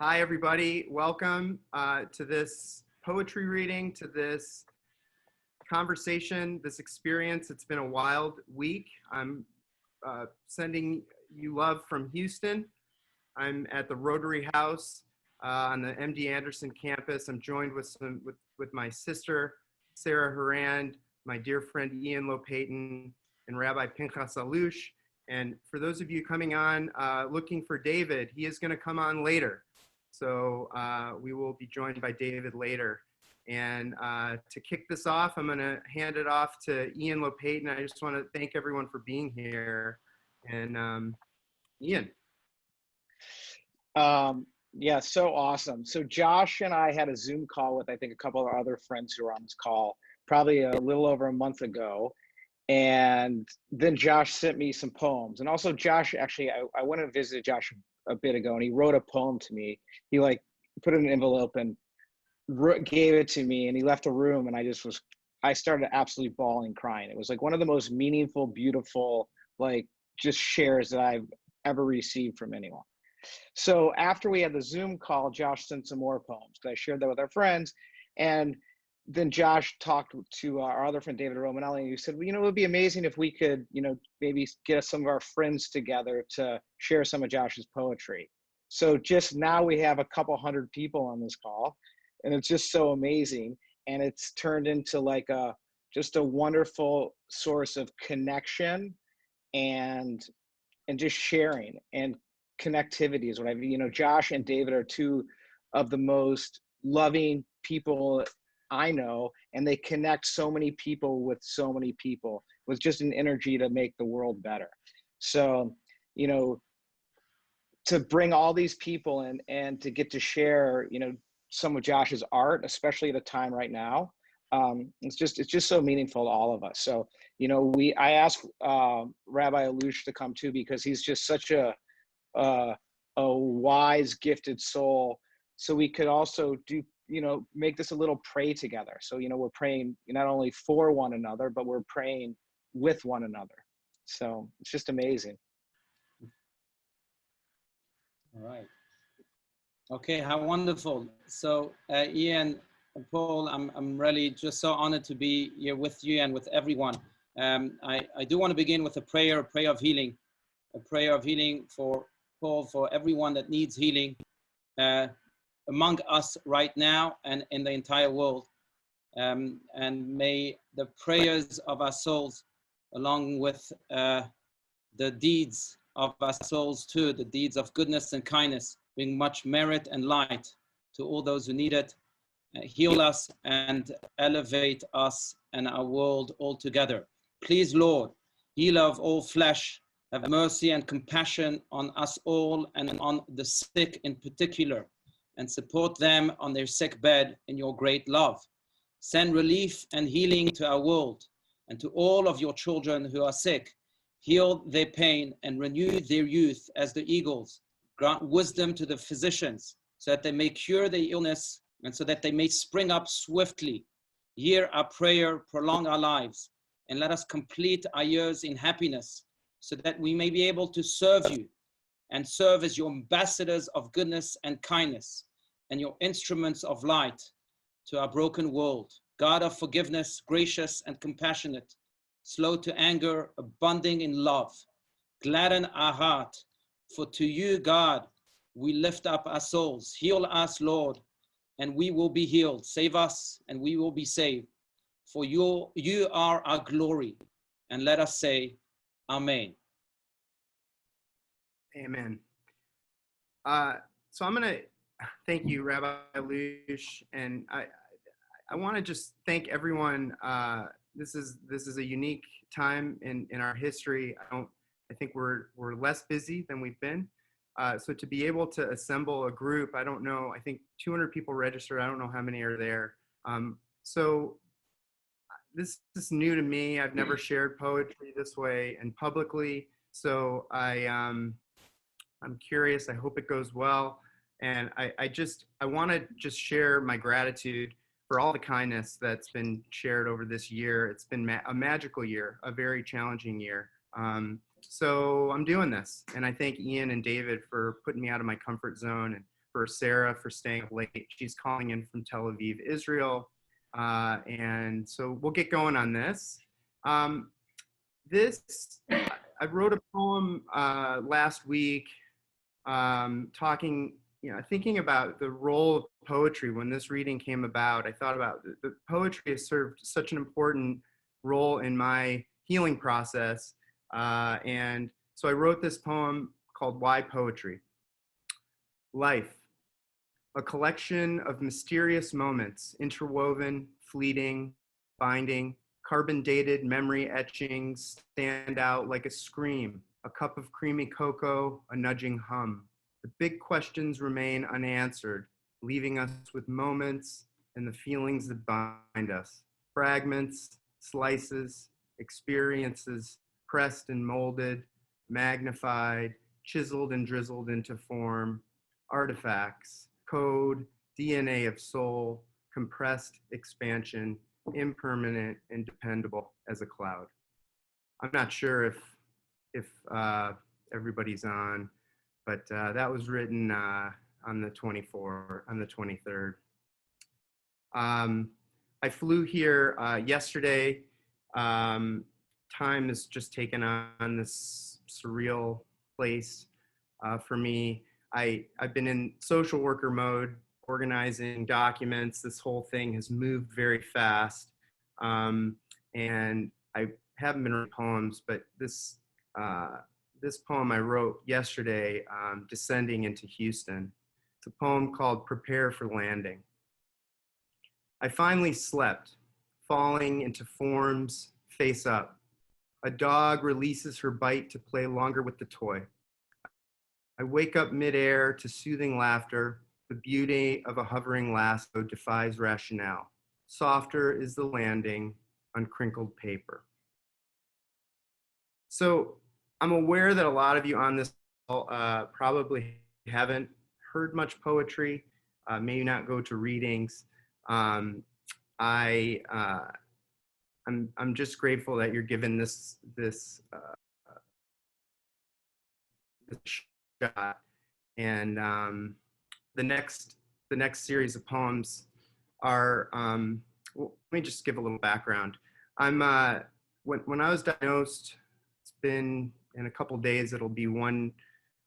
Hi, everybody. Welcome to this poetry reading, to this conversation, this experience. It's been a wild week. I'm sending you love from Houston. I'm at the Rotary House on the MD Anderson campus. I'm joined with my sister, Sara Hurand, my dear friend Ian Lopatin, and Rabbi Pinchas Allouche. And for those of you coming on looking for David, he is going to come on later. So we will be joined by David later. And to kick this off, I'm going to hand it off to Ian Lopatin. I just want to thank everyone for being here. And Ian. Yeah, so awesome. So Josh and I had a Zoom call with, I think, a couple of other friends who were on this call, probably a little over a month ago. And then Josh sent me some poems. And also Josh, actually, I went and visited Josh a bit ago, and he wrote a poem to me. He put it in an envelope and gave it to me, and he left the room, and I started absolutely bawling, crying. It was like one of the most meaningful, beautiful, just shares that I've ever received from anyone. So after we had the Zoom call, Josh sent some more poems because I shared that with our friends. And then Josh talked to our other friend, David Romanelli, and he said, well, it would be amazing if we could, maybe get some of our friends together to share some of Josh's poetry. So just now we have a couple hundred people on this call, and it's just so amazing. And it's turned into just a wonderful source of connection and just sharing and connectivity is what Josh and David are two of the most loving people I know, and they connect so many people with so many people with just an energy to make the world better. So, to bring all these people in and to get to share, some of Josh's art, especially at a time right now, it's just so meaningful to all of us. So, I asked Rabbi Allouche to come too, because he's just such a wise, gifted soul. So we could also do, make this a little pray together. So, we're praying not only for one another, but we're praying with one another. So it's just amazing. All right. Okay, how wonderful. So Ian and Paul, I'm really just so honored to be here with you and with everyone. I do want to begin with a prayer of healing, for Paul, for everyone that needs healing among us right now and in the entire world. And may the prayers of our souls, along with the deeds of our souls too, the deeds of goodness and kindness, bring much merit and light to all those who need it, heal us and elevate us and our world altogether. Please, Lord, healer of all flesh, have mercy and compassion on us all and on the sick in particular, and support them on their sick bed in your great love. Send relief and healing to our world and to all of your children who are sick. Heal their pain and renew their youth as the eagles. Grant wisdom to the physicians so that they may cure their illness and so that they may spring up swiftly. Hear our prayer, prolong our lives, and let us complete our years in happiness, so that we may be able to serve you and serve as your ambassadors of goodness and kindness and your instruments of light to our broken world. God of forgiveness, gracious and compassionate, slow to anger, abounding in love, gladden our heart, for to you, God, we lift up our souls. Heal us, Lord, and we will be healed. Save us, and we will be saved. For you are our glory. And let us say, Amen. Amen. So I'm going to thank you, Rabbi Allouche, and I want to just thank everyone. This is a unique time in our history. I think we're less busy than we've been. So to be able to assemble a group, I don't know, I think 200 people registered. I don't know how many are there. So this is new to me. I've never shared poetry this way and publicly. So I'm curious. I hope it goes well. And I want to just share my gratitude for all the kindness that's been shared over this year. It's been a magical year, a very challenging year. So I'm doing this, and I thank Ian and David for putting me out of my comfort zone and for Sara for staying up late. She's calling in from Tel Aviv, Israel. And so we'll get going on this. I wrote a poem last week thinking about the role of poetry. When this reading came about, I thought about the poetry has served such an important role in my healing process. And so I wrote this poem called Why Poetry? Life, a collection of mysterious moments, interwoven, fleeting, binding, carbon-dated memory etchings stand out like a scream, a cup of creamy cocoa, a nudging hum. The big questions remain unanswered, leaving us with moments and the feelings that bind us. Fragments, slices, experiences, pressed and molded, magnified, chiseled and drizzled into form, artifacts, code, DNA of soul, compressed expansion, impermanent and dependable as a cloud. I'm not sure if everybody's on, but that was written on the 23rd. I flew here yesterday. Time has just taken on this surreal place for me. I've been in social worker mode, organizing documents. This whole thing has moved very fast. And I haven't been writing poems, but this poem I wrote yesterday, descending into Houston. It's a poem called Prepare for Landing. I finally slept, falling into forms face up. A dog releases her bite to play longer with the toy. I wake up midair to soothing laughter. The beauty of a hovering lasso defies rationale. Softer is the landing on crinkled paper. So I'm aware that a lot of you on this call probably haven't heard much poetry, may not go to readings. I'm just grateful that you're given this shot. And the next series of poems are, well, let me just give a little background. When I was diagnosed, it's been in a couple days, it'll be one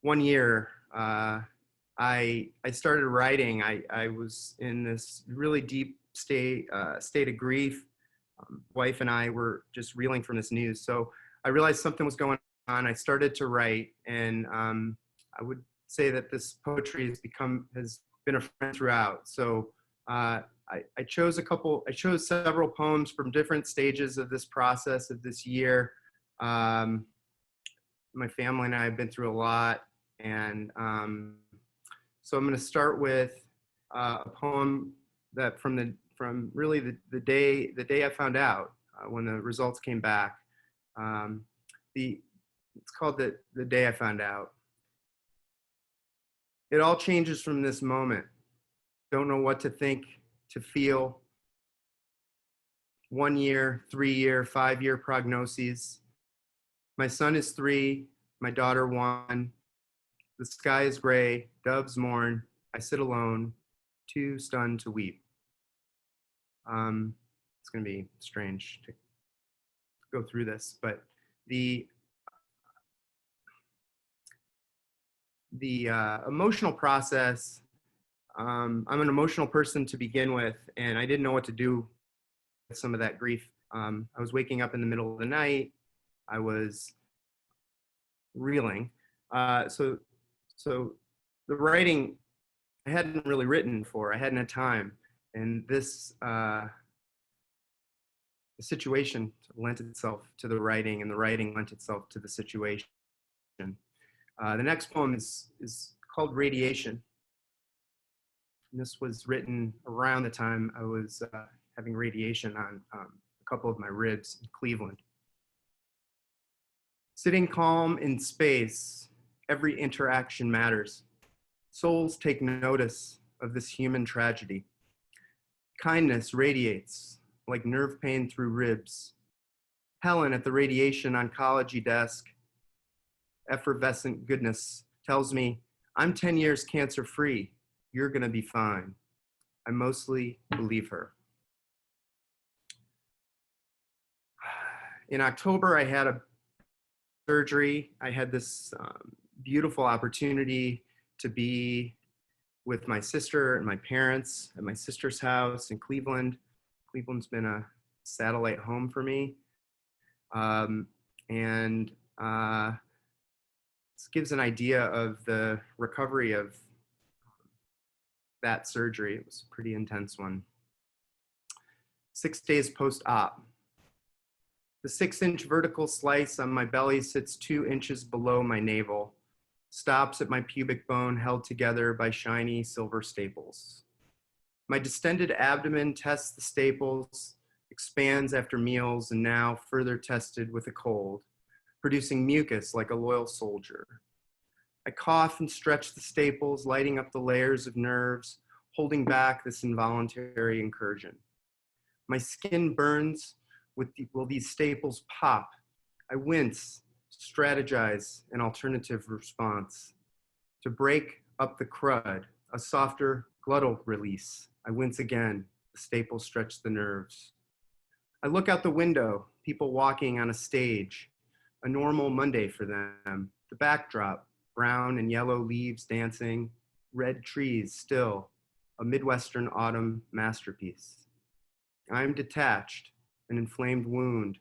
year. I started writing. I was in this really deep state of grief. Wife and I were just reeling from this news. So I realized something was going on. I started to write, and I would say that this poetry has been a friend throughout. So I chose several poems from different stages of this process of this year. My family and I have been through a lot, and so I'm going to start with a poem that from really the day I found out, when the results came back. It's called the Day I Found Out. It all changes from this moment. Don't know what to think, to feel. 1 year, 3 year, 5 year prognoses. My son is 3, my daughter 1. The sky is gray, doves mourn. I sit alone, too stunned to weep. It's going to be strange to go through this, but the emotional process, I'm an emotional person to begin with, and I didn't know what to do with some of that grief. I was waking up in the middle of the night. I was reeling. So the writing, I hadn't really written for. I hadn't had time. And this the situation lent itself to the writing, and the writing lent itself to the situation. The next poem is called Radiation. And this was written around the time I was having radiation on a couple of my ribs in Cleveland. Sitting calm in space, every interaction matters. Souls take notice of this human tragedy. Kindness radiates like nerve pain through ribs. Helen at the radiation oncology desk, effervescent goodness, tells me I'm 10 years cancer-free. You're gonna be fine. I mostly believe her. In October, I had a surgery. I had this beautiful opportunity to be with my sister and my parents at my sister's house in Cleveland. Cleveland's been a satellite home for me. And this gives an idea of the recovery of that surgery. It was a pretty intense one. 6 days post-op. The 6-inch vertical slice on my belly sits 2 inches below my navel, stops at my pubic bone held together by shiny silver staples. My distended abdomen tests the staples, expands after meals, and now further tested with a cold, producing mucus like a loyal soldier. I cough and stretch the staples, lighting up the layers of nerves, holding back this involuntary incursion. My skin burns. Will these staples pop? I wince, strategize an alternative response. To break up the crud, a softer glottal release. I wince again, the staples stretch the nerves. I look out the window, people walking on a stage, a normal Monday for them. The backdrop, brown and yellow leaves dancing, red trees still, a Midwestern autumn masterpiece. I'm detached, an inflamed wound,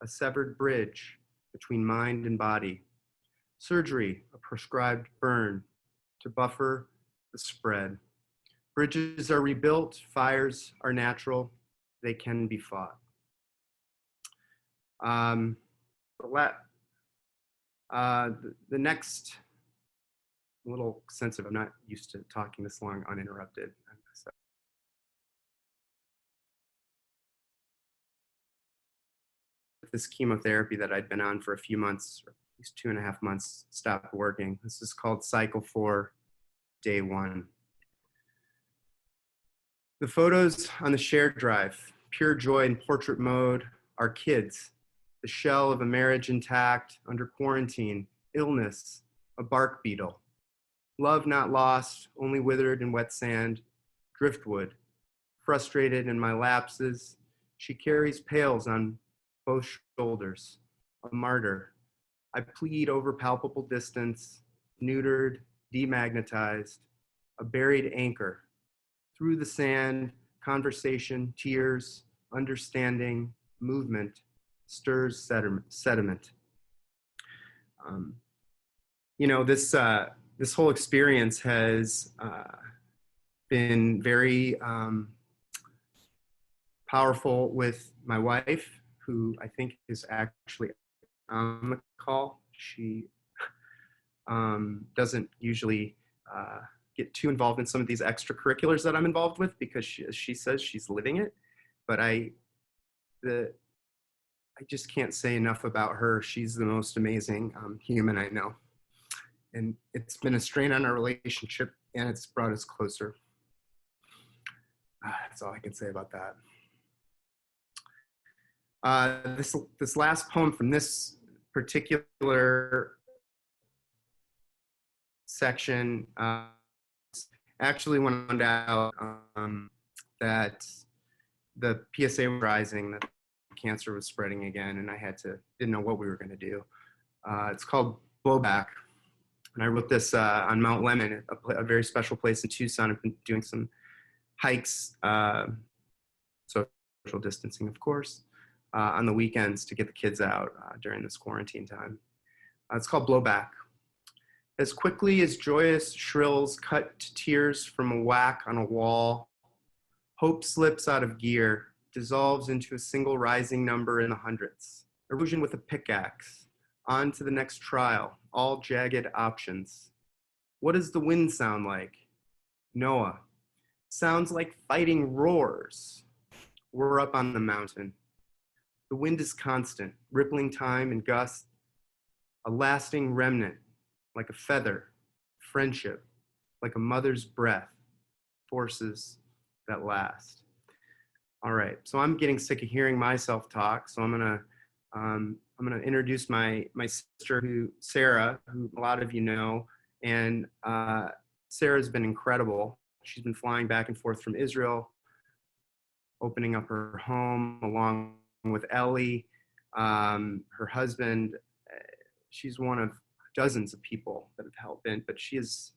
a severed bridge between mind and body. Surgery, a prescribed burn to buffer the spread. Bridges are rebuilt, fires are natural, they can be fought. The next, a little sensitive, I'm not used to talking this long uninterrupted. So. This chemotherapy that I'd been on for a few months, or at least 2.5 months, stopped working. This is called cycle 4, day 1. The photos on the shared drive, pure joy in portrait mode, are kids. The shell of a marriage intact, under quarantine, illness, a bark beetle. Love not lost, only withered in wet sand, driftwood. Frustrated in my lapses, she carries pails on both shoulders, a martyr. I plead over palpable distance, neutered, demagnetized, a buried anchor. Through the sand, conversation, tears, understanding, movement, stirs sediment. This whole experience has been very powerful with my wife, who I think is actually on the call. She doesn't usually get too involved in some of these extracurriculars that I'm involved with because she says she's living it. But I just can't say enough about her. She's the most amazing human I know. And it's been a strain on our relationship, and it's brought us closer. That's all I can say about that. This last poem from this particular section actually went out that the PSA was rising, that cancer was spreading again, and I didn't know what we were going to do. It's called Blowback, and I wrote this on Mount Lemmon, a very special place in Tucson. I've been doing some hikes, social distancing, of course, on the weekends to get the kids out during this quarantine time. It's called Blowback. As quickly as joyous shrills cut to tears from a whack on a wall, hope slips out of gear, dissolves into a single rising number in the hundreds. Erosion with a pickaxe, on to the next trial, all jagged options. What does the wind sound like? Noah. Sounds like fighting roars. We're up on the mountain. The wind is constant, rippling time and gust, a lasting remnant, like a feather, friendship, like a mother's breath, forces that last. All right, so I'm getting sick of hearing myself talk, so I'm gonna introduce my sister, Sara, who a lot of you know, and Sarah's been incredible. she's been flying back and forth from Israel, opening up her home along with Ellie, her husband. She's one of dozens of people that have helped in, but she's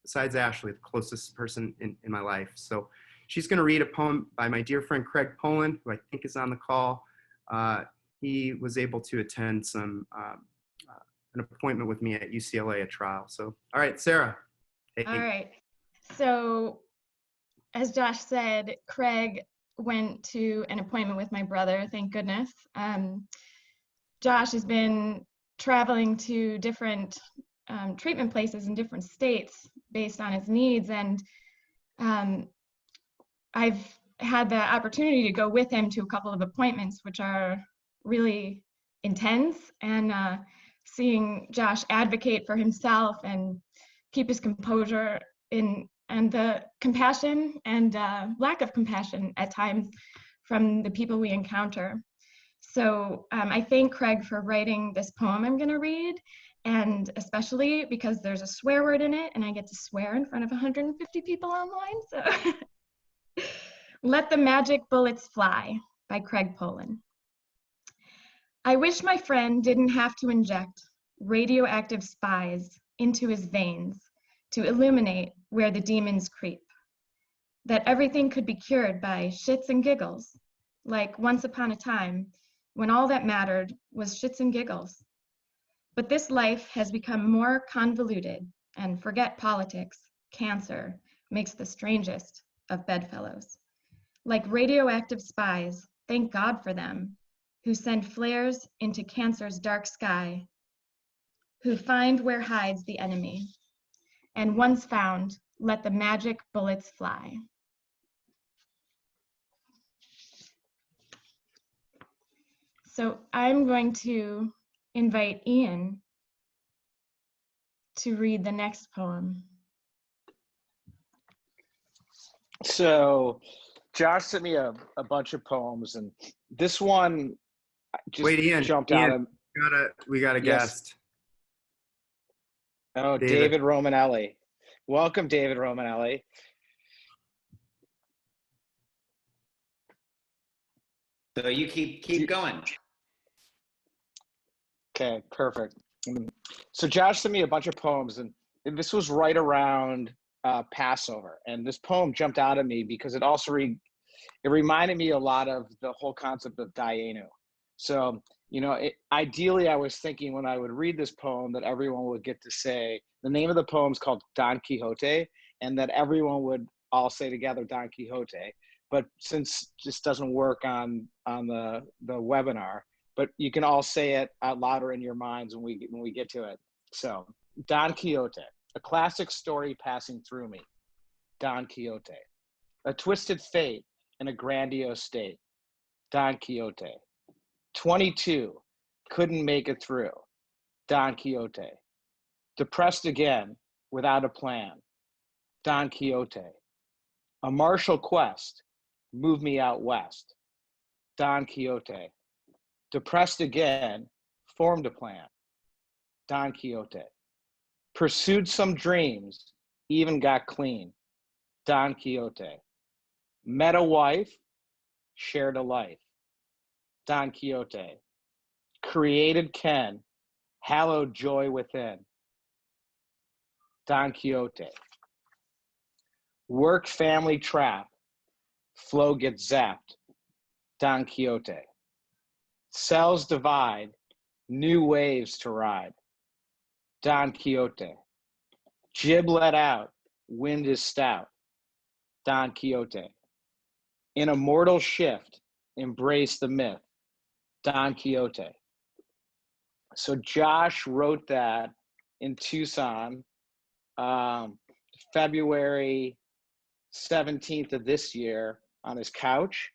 besides Ashley, the closest person in my life. So she's going to read a poem by my dear friend Craig Poland, who I think is on the call. He was able to attend an appointment with me at UCLA at trial. So, all right, Sarah. Hey. All right. So, as Josh said, Craig went to an appointment with my brother, thank goodness. Josh has been traveling to different treatment places in different states based on his needs. And I've had the opportunity to go with him to a couple of appointments, which are really intense, and seeing Josh advocate for himself and keep his composure and the compassion and lack of compassion at times from the people we encounter. So I thank Craig for writing this poem I'm going to read, and especially because there's a swear word in it and I get to swear in front of 150 people online. So Let the Magic Bullets Fly by Craig Poland. I wish my friend didn't have to inject radioactive spies into his veins to illuminate where the demons creep. That everything could be cured by shits and giggles, like once upon a time when all that mattered was shits and giggles. But this life has become more convoluted, and forget politics, cancer makes the strangest of bedfellows. Like radioactive spies, thank God for them, who send flares into cancer's dark sky, who find where hides the enemy, and once found, let the magic bullets fly. So I'm going to invite Ian to read the next poem. So Josh sent me a bunch of poems, and this one just Wait, Ian, jumped out of. We got a guest. Oh, David Romanelli. Welcome, David Romanelli. So you keep going. Okay, perfect. So Josh sent me a bunch of poems, and this was right around Passover, and this poem jumped out at me because it also it reminded me a lot of the whole concept of Dayenu. So, you know, ideally I was thinking when I would read this poem that everyone would get to say, the name of the poem is called Don Quixote, and that everyone would all say together Don Quixote. But since this doesn't work on the webinar, but you can all say it out louder in your minds when we get to it. So, Don Quixote, a classic story passing through me. Don Quixote, a twisted fate in a grandiose state. Don Quixote, 22, couldn't make it through. Don Quixote, depressed again, without a plan. Don Quixote, a martial quest, move me out west. Don Quixote, depressed again, formed a plan. Don Quixote, pursued some dreams, even got clean. Don Quixote, met a wife, shared a life. Don Quixote, created Ken, hallowed joy within. Don Quixote, work family trap, flow gets zapped. Don Quixote, cells divide, new waves to ride. Don Quixote, jib let out, wind is stout. Don Quixote, in a mortal shift, embrace the myth. Don Quixote. So Josh wrote that in Tucson, February 17th of this year on his couch.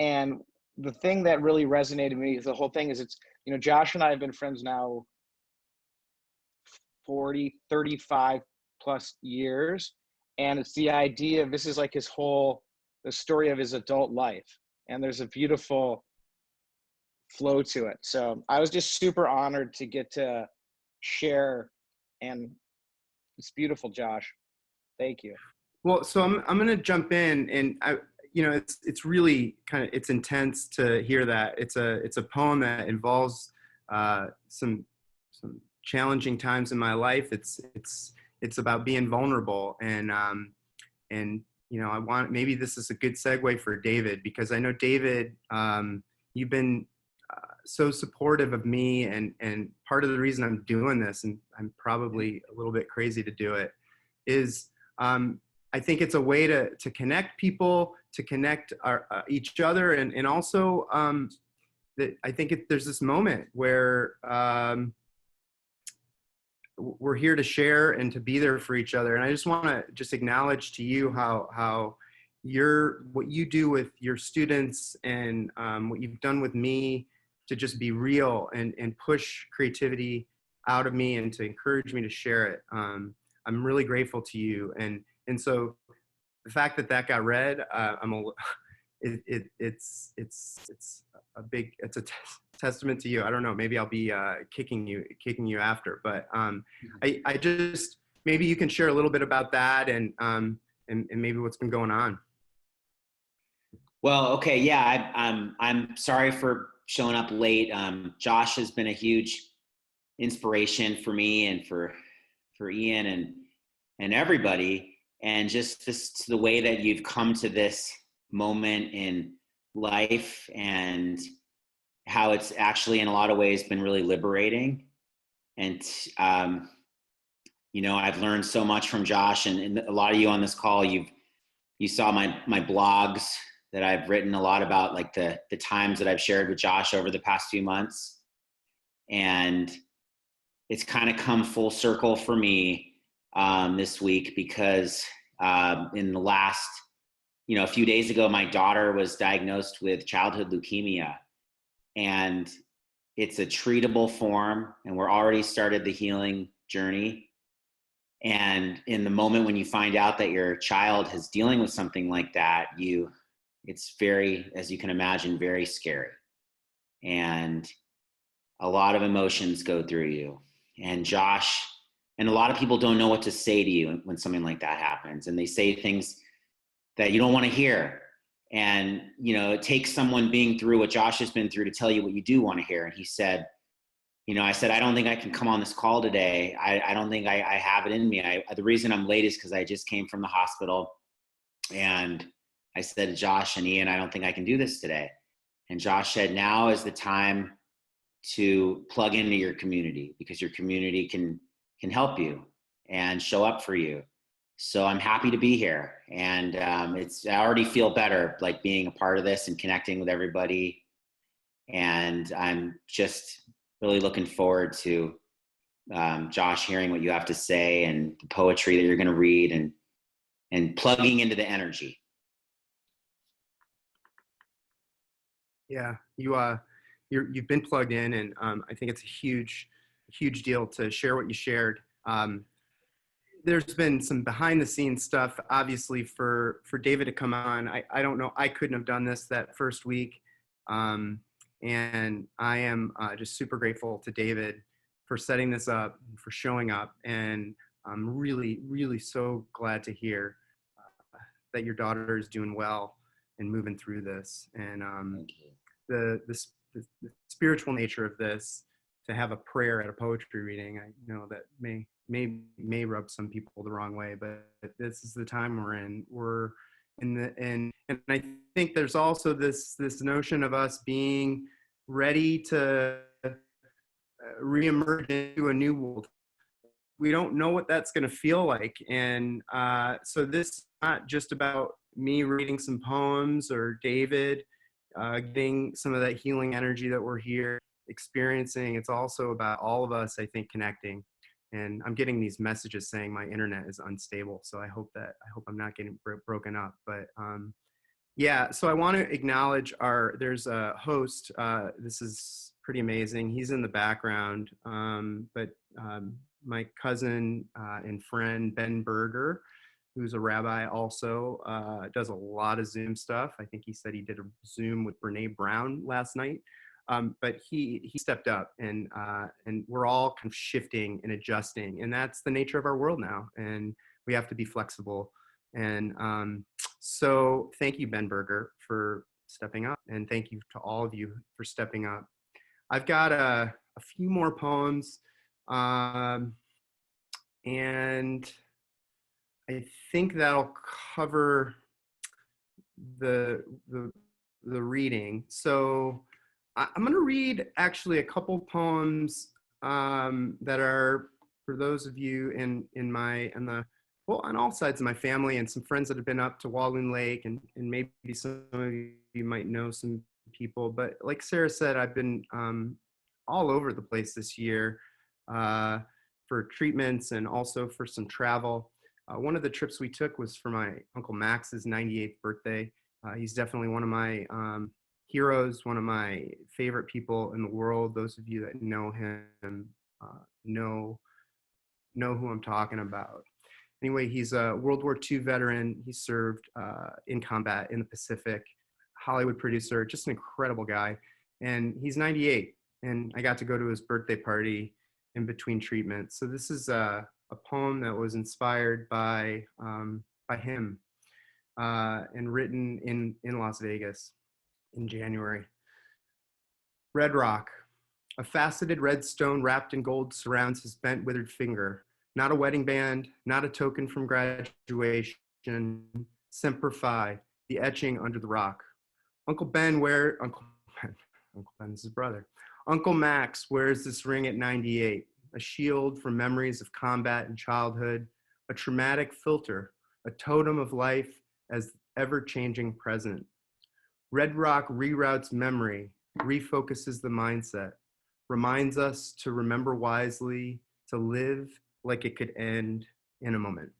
And the thing that really resonated with me is the whole thing is it's, you know, Josh and I have been friends now 35 plus years. And it's the idea of this is like the story of his adult life. And there's a beautiful flow to it. So I was just super honored to get to share, and it's beautiful, Josh. Thank you. Well, so I'm going to jump in, and it's really it's intense to hear that. It's a poem that involves some challenging times in my life. It's about being vulnerable, and I want, maybe this is a good segue for David, because I know David, you've been so supportive of me, and part of the reason I'm doing this, and I'm probably a little bit crazy to do it, is I think it's a way to connect people, to connect each other, and also that I think there's this moment where we're here to share and to be there for each other. And I just want to just acknowledge to you how what you do with your students, and what you've done with me, to just be real and push creativity out of me and to encourage me to share it. I'm really grateful to you. And so the fact that got read, it's a testament to you. I don't know, maybe I'll be kicking you after, but I just, maybe you can share a little bit about that, and maybe what's been going on. Well, okay, yeah, I'm sorry for showing up late. Josh has been a huge inspiration for me and for Ian and everybody, and just the way that you've come to this moment in life, and how it's actually in a lot of ways been really liberating. And I've learned so much from Josh, and a lot of you on this call, you saw my blogs that I've written a lot about, like the times that I've shared with Josh over the past few months. And it's kind of come full circle for me this week, because in the last, a few days ago, my daughter was diagnosed with childhood leukemia, and it's a treatable form, and we're already started the healing journey. And in the moment when you find out that your child is dealing with something like that, it's very, as you can imagine, very scary. And a lot of emotions go through you. And Josh, and a lot of people don't know what to say to you when something like that happens. And they say things that you don't want to hear. And, it takes someone being through what Josh has been through to tell you what you do want to hear. And he said, I said, I don't think I can come on this call today. I don't think I have it in me. The reason I'm late is because I just came from the hospital. And I said to Josh and Ian, I don't think I can do this today. And Josh said, now is the time to plug into your community, because your community can help you and show up for you. So I'm happy to be here. And I already feel better, like being a part of this and connecting with everybody. And I'm just really looking forward to Josh hearing what you have to say, and the poetry that you're going to read, and plugging into the energy. Yeah, you've been plugged in, and I think it's a huge deal to share what you shared. There's been some behind the scenes stuff, obviously, for David to come on. I don't know, I couldn't have done this that first week. And I am just super grateful to David for setting this up, for showing up. And I'm really, really so glad to hear that your daughter is doing well and moving through this. And the spiritual nature of this, to have a prayer at a poetry reading, I know that may rub some people the wrong way, but this is the time we're in. We're and I think there's also this notion of us being ready to reemerge into a new world. We don't know what that's going to feel like, and so this is not just about me reading some poems or David getting some of that healing energy that we're here experiencing. It's also about all of us, I think, connecting. And I'm getting these messages saying my internet is unstable, so I hope I'm not getting broken up. But yeah, so I want to acknowledge there's a host. This is pretty amazing. He's in the background, but my cousin and friend Ben Berger, who's a rabbi, also does a lot of Zoom stuff. I think he said he did a Zoom with Brene Brown last night. But he stepped up, and we're all kind of shifting and adjusting, and that's the nature of our world now. And we have to be flexible And so thank you, Ben Berger, for stepping up, and thank you to all of you for stepping up. I've got a few more poems, and I think that'll cover the reading. So I'm going to read actually a couple poems that are for those of you on all sides of my family, and some friends that have been up to Walloon Lake, and maybe some of you might know some people. But like Sarah said, I've been all over the place this year for treatments and also for some travel. One of the trips we took was for my Uncle Max's 98th birthday. He's definitely one of my heroes, one of my favorite people in the world. Those of you that know him know who I'm talking about. Anyway, he's a World War II veteran. He served in combat in the Pacific, Hollywood producer, just an incredible guy. And he's 98, and I got to go to his birthday party in between treatments. So this is a poem that was inspired by him and written in Las Vegas in January. Red rock, a faceted red stone wrapped in gold surrounds his bent, withered finger. Not a wedding band, not a token from graduation. Semper Fi, the etching under the rock. Uncle Ben's his brother. Uncle Max wears this ring at 98, a shield for memories of combat and childhood, a traumatic filter, a totem of life as ever-changing present. Red rock reroutes memory, refocuses the mindset, reminds us to remember wisely, to live like it could end in a moment.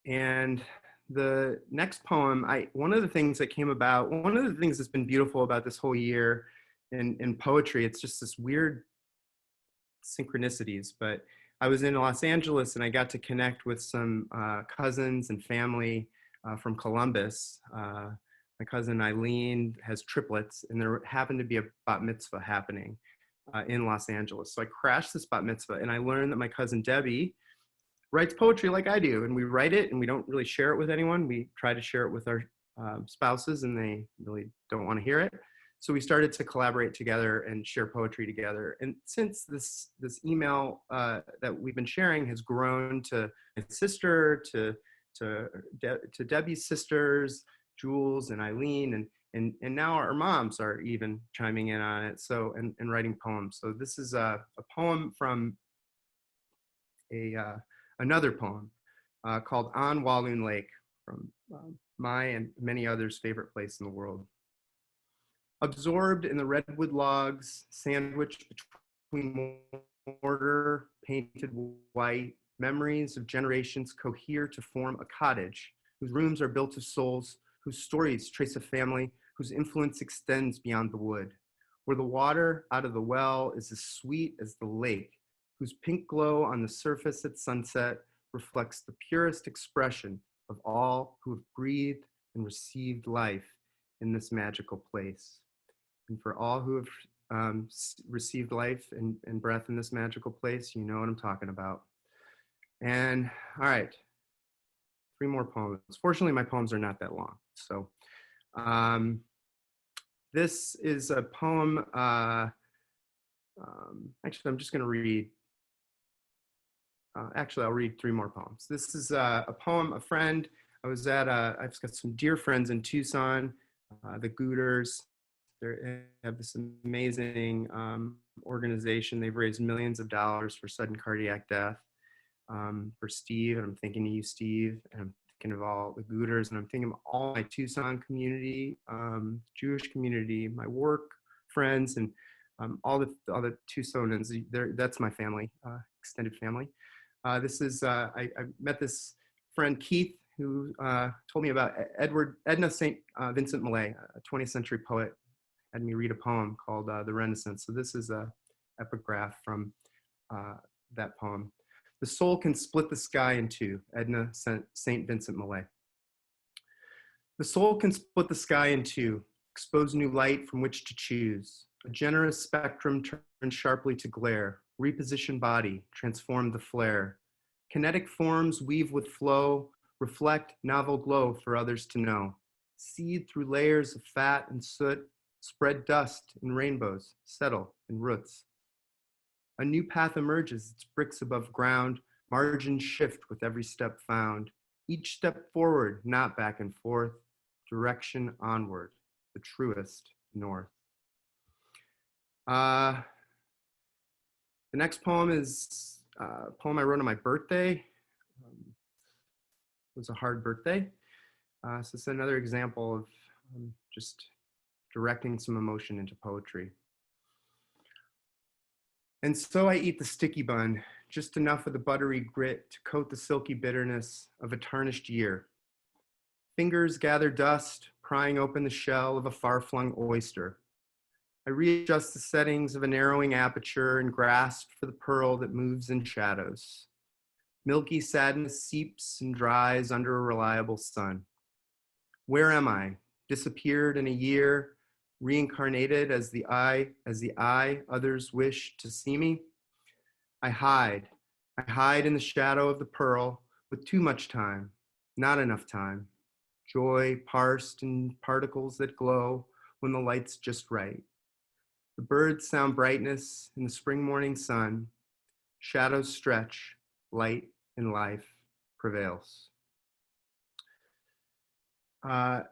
And the next poem, one of the things that's been beautiful about this whole year in poetry, it's just this weird synchronicities, but I was in Los Angeles and I got to connect with some cousins and family from Columbus. My cousin Eileen has triplets, and there happened to be a bat mitzvah happening in Los Angeles. So I crashed this bat mitzvah, and I learned that my cousin Debbie writes poetry like I do, and we write it and we don't really share it with anyone. We try to share it with our spouses, and they really don't want to hear it. So we started to collaborate together and share poetry together. And since this email that we've been sharing has grown to my sister, to Debbie's sisters, Jules and Eileen, and now our moms are even chiming in on it. So and writing poems. So this is a poem from another poem called On Walloon Lake, from my and many others' favorite place in the world. Absorbed in the redwood logs, sandwiched between mortar, painted white, memories of generations cohere to form a cottage whose rooms are built of souls, whose stories trace a family, whose influence extends beyond the wood, where the water out of the well is as sweet as the lake, whose pink glow on the surface at sunset reflects the purest expression of all who have breathed and received life in this magical place. And for all who have received life and breath in this magical place, you know what I'm talking about. And all right, 3 more poems. Fortunately, my poems are not that long. So this is a poem, actually, I'm just gonna read, I'll read 3 more poems. This is a poem, a friend, I've got some dear friends in Tucson, the Gooters. They have this amazing organization. They've raised millions of dollars for sudden cardiac death for Steve, and I'm thinking of you, Steve, and I'm thinking of all the Gooters, and I'm thinking of all my Tucson community, Jewish community, my work friends, and all the Tucsonans. That's my family, extended family. This is, I met this friend, Keith, who told me about Edna St. Vincent Millay, a 20th century poet, had me read a poem called The Renaissance. So this is a epigraph from that poem. The soul can split the sky in two, Edna St. Vincent Millay. The soul can split the sky in two, expose new light from which to choose. A generous spectrum turns sharply to glare, reposition body, transform the flare. Kinetic forms weave with flow, reflect novel glow for others to know, seed through layers of fat and soot, spread dust in rainbows, settle in roots. A new path emerges, its bricks above ground, margins shift with every step found. Each step forward, not back and forth, direction onward, the truest north. The next poem is a poem I wrote on my birthday. It was a hard birthday. So it's another example of just directing some emotion into poetry. And so I eat the sticky bun, just enough of the buttery grit to coat the silky bitterness of a tarnished year. Fingers gather dust, prying open the shell of a far-flung oyster. I readjust the settings of a narrowing aperture and grasp for the pearl that moves in shadows. Milky sadness seeps and dries under a reliable sun. Where am I? Disappeared in a year, reincarnated as the I others wish to see me? I hide in the shadow of the pearl with too much time, not enough time. Joy parsed in particles that glow when the light's just right. The birds sound brightness in the spring morning sun. Shadows stretch, light and life prevails. Part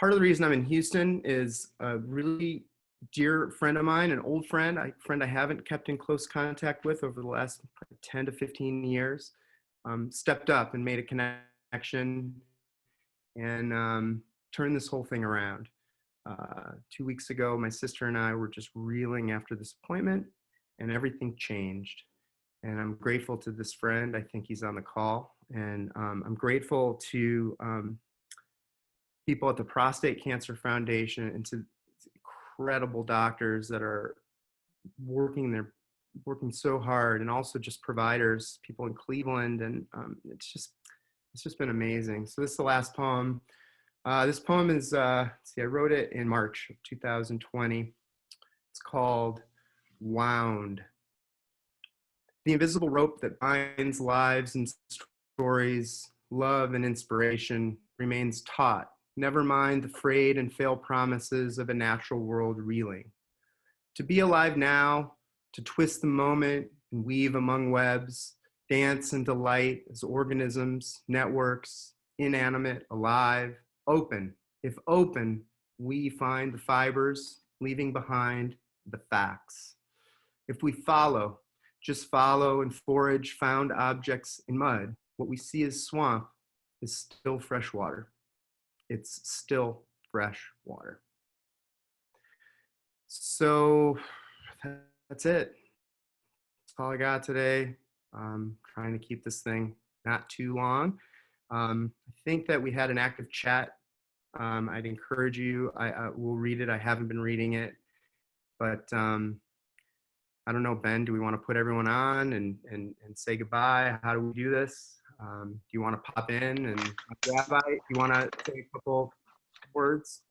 of the reason I'm in Houston is a really dear friend of mine, an old friend, a friend I haven't kept in close contact with over the last 10 to 15 years, stepped up and made a connection and turned this whole thing around. 2 weeks ago, my sister and I were just reeling after this appointment, and everything changed. And I'm grateful to this friend. I think he's on the call. And I'm grateful to people at the Prostate Cancer Foundation and to incredible doctors that are working so hard, and also just providers, people in Cleveland. And it's just been amazing. So this is the last poem. This poem is, I wrote it in March of 2020. It's called Wound. The invisible rope that binds lives and stories, love and inspiration remains taut. Never mind the frayed and failed promises of a natural world reeling. To be alive now, to twist the moment and weave among webs, dance and delight as organisms, networks, inanimate, alive, open. If open, we find the fibers, leaving behind the facts. If we follow, just follow and forage found objects in mud, what we see as swamp is still fresh water. It's still fresh water. So that's it. That's all I got today. Trying to keep this thing not too long. I think that we had an active chat. I'd encourage you, I will read it. I haven't been reading it, but I don't know, Ben, do we want to put everyone on and say goodbye? How do we do this? Do you want to pop in? And Rabbi, you want to say a couple words?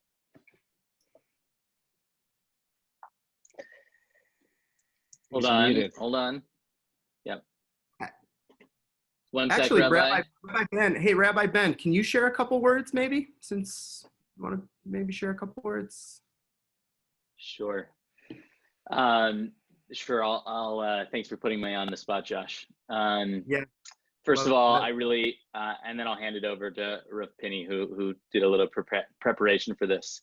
Hold on. Yep. One Actually, sec, Rabbi. Rabbi Ben. Hey, Rabbi Ben, can you share a couple words maybe? Since you want to maybe share a couple words? Sure. Sure. I'll thanks for putting me on the spot, Josh. Yeah. First of all, I really, and then I'll hand it over to Rav Penny, who did a little preparation for this.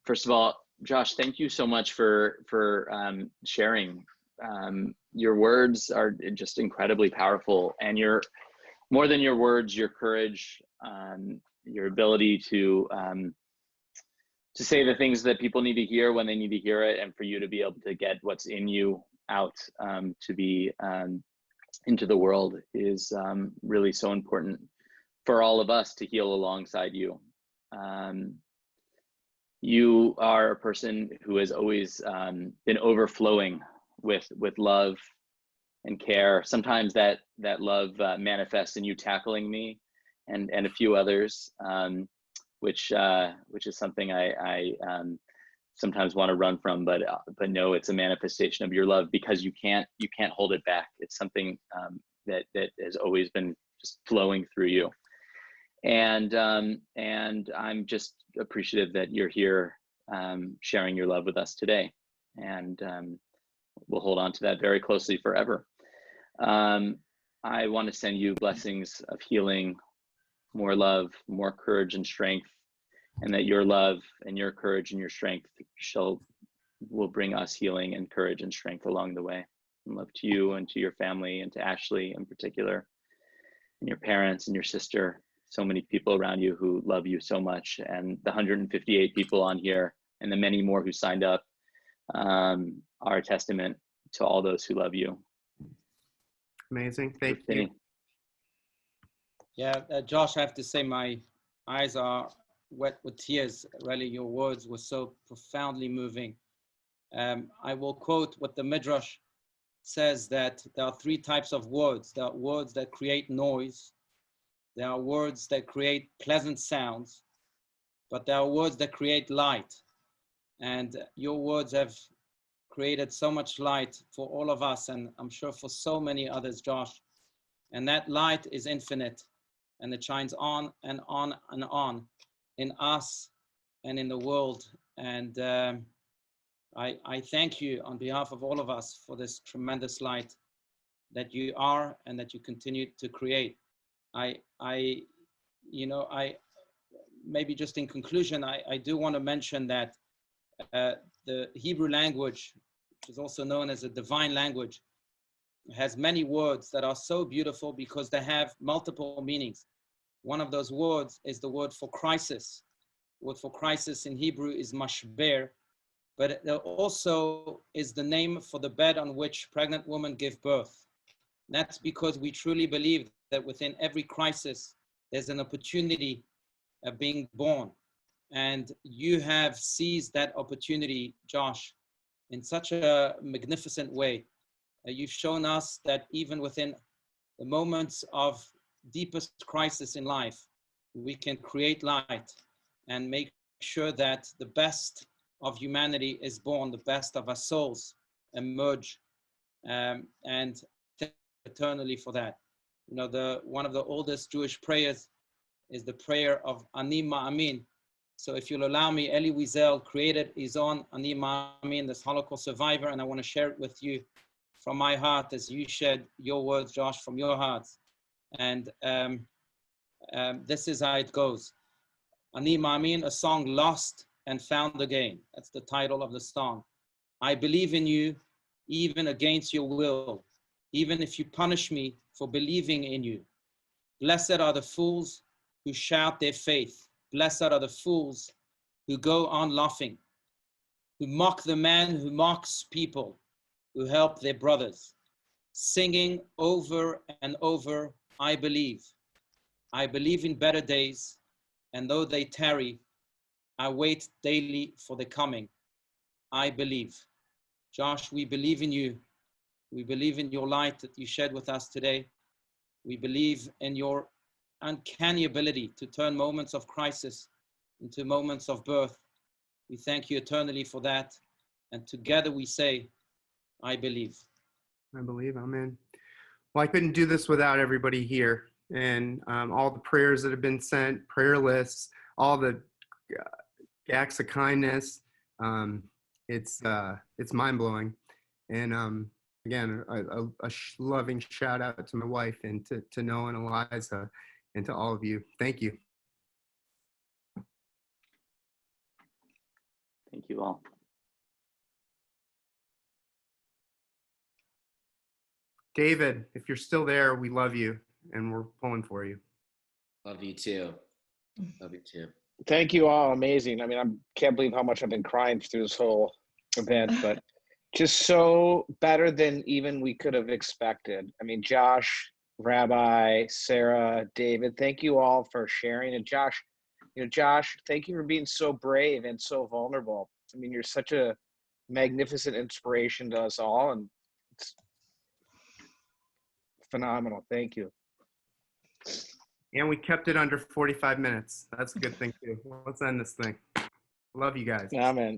First of all, Josh, thank you so much for sharing. Your words are just incredibly powerful, and more than your words, your courage, your ability to say the things that people need to hear when they need to hear it, and for you to be able to get what's in you out to be into the world is really so important for all of us to heal alongside you. You are a person who has always been overflowing with love and care. Sometimes that love manifests in you tackling me and a few others, which is something I sometimes want to run from, but no, it's a manifestation of your love because you can't hold it back. It's something that has always been just flowing through you. And I'm just appreciative that you're here sharing your love with us today. And we'll hold on to that very closely forever. I want to send you blessings of healing, more love, more courage and strength, and that your love and your courage and your strength will bring us healing and courage and strength along the way. And love to you and to your family and to Ashley in particular, and your parents and your sister. So many people around you who love you so much, and the 158 people on here and the many more who signed up are a testament to all those who love you. Amazing. Thank you. Yeah, Josh, I have to say my eyes are wet with tears. Really, your words were so profoundly moving. I will quote what the Midrash says, that there are three types of words. There are words that create noise. There are words that create pleasant sounds, but there are words that create light. And your words have created so much light for all of us, and I'm sure for so many others, Josh. And that light is infinite, and it shines on and on and on in us and in the world. And I thank you on behalf of all of us for this tremendous light that you are and that you continue to create. Maybe just in conclusion, I do want to mention that the Hebrew language, which is also known as a divine language, has many words that are so beautiful because they have multiple meanings. One of those words is the word for crisis. The word for crisis in Hebrew is mashber, but it also is the name for the bed on which pregnant women give birth. That's because we truly believe that within every crisis, there's an opportunity of being born. And you have seized that opportunity, Josh, in such a magnificent way. You've shown us that even within the moments of deepest crisis in life, we can create light and make sure that the best of humanity is born, the best of our souls emerge, and thank you eternally for that. You know, one of the oldest Jewish prayers is the prayer of Ani Ma'amin. So if you'll allow me, Elie Wiesel created his own Ani Ma'amin, this Holocaust survivor, and I want to share it with you from my heart as you shared your words, Josh, from your hearts. And this is how it goes. Ani Ma'amin, a song lost and found again. That's the title of the song. I believe in you, even against your will, even if you punish me for believing in you. Blessed are the fools who shout their faith. Blessed are the fools who go on laughing, who mock the man who mocks people, who help their brothers, singing over and over, I believe in better days, and though they tarry, I wait daily for the coming. I believe. Josh, we believe in you. We believe in your light that you shed with us today. We believe in your uncanny ability to turn moments of crisis into moments of birth. We thank you eternally for that. And together we say, I believe. I believe. Amen. Well, I couldn't do this without everybody here, and all the prayers that have been sent, prayer lists, all the acts of kindness. It's mind-blowing. And again, a loving shout out to my wife and to Noah and Eliza and to all of you. Thank you. Thank you all. David, if you're still there, we love you and we're pulling for you. Love you too. Love you too. Thank you all. Amazing. I mean, I can't believe how much I've been crying through this whole event, but just so better than even we could have expected. I mean, Josh, Rabbi, Sarah, David, thank you all for sharing. And Josh, thank you for being so brave and so vulnerable. I mean, you're such a magnificent inspiration to us all, and it's phenomenal. Thank you. And we kept it under 45 minutes. That's a good thing too. Let's end this thing. Love you guys. Amen.